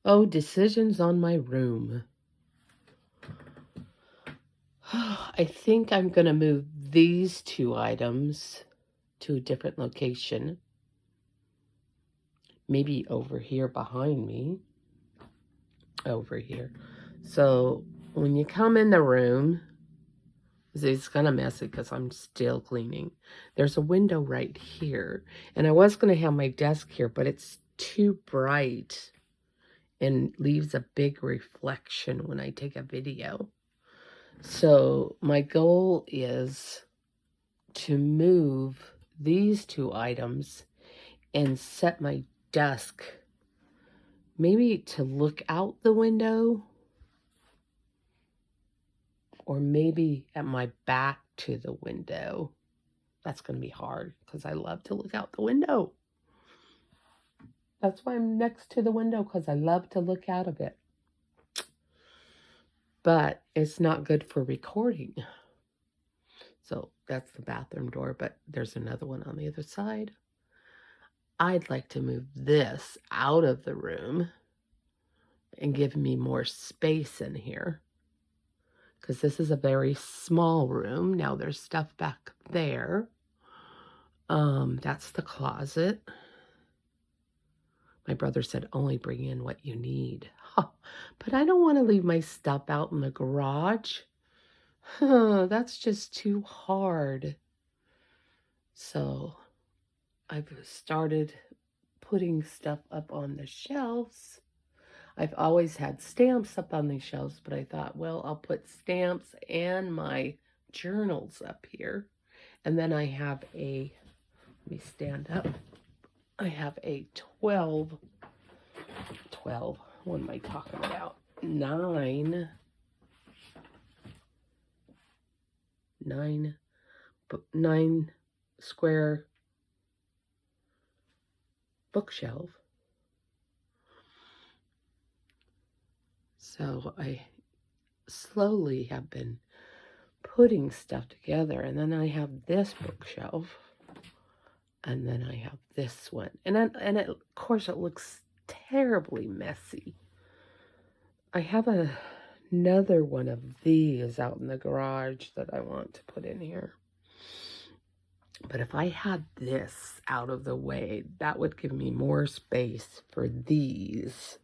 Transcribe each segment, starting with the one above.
Oh, decisions on my room. I think I'm going to move these two items to a different location. Maybe over here behind me. Over here. So when you come in the room, it's kind of messy because I'm still cleaning. There's a window right here. And I was going to have my desk here, but it's too bright and leaves a big reflection when I take a video. So my goal is to move these two items and set my desk maybe to look out the window, or maybe at my back to the window. That's going to be hard because I love to look out the window. That's why I'm next to the window, because I love to look out of it. But it's not good for recording. So that's the bathroom door, but there's another one on the other side. I'd like to move this out of the room and give me more space in here, because this is a very small room. Now there's stuff back there. That's the closet. My brother said, only bring in what you need. Huh. But I don't want to leave my stuff out in the garage. That's just too hard. So I've started putting stuff up on the shelves. I've always had stamps up on these shelves, but I thought, well, I'll put stamps and my journals up here. And then I have a, let me stand up. I have a 12, what am I talking about? 9 square bookshelf. So I slowly have been putting stuff together, and then I have this bookshelf, and then I have this one, and of course it looks terribly messy. I have another one of these out in the garage that I want to put in here. But if I had this out of the way, that would give me more space for these.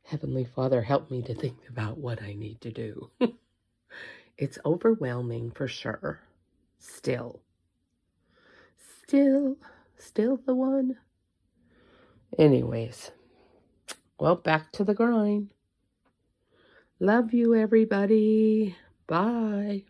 Heavenly Father, help me to think about what I need to do. It's overwhelming for sure. Still the one. Anyways, well, back to the grind. Love you, everybody. Bye.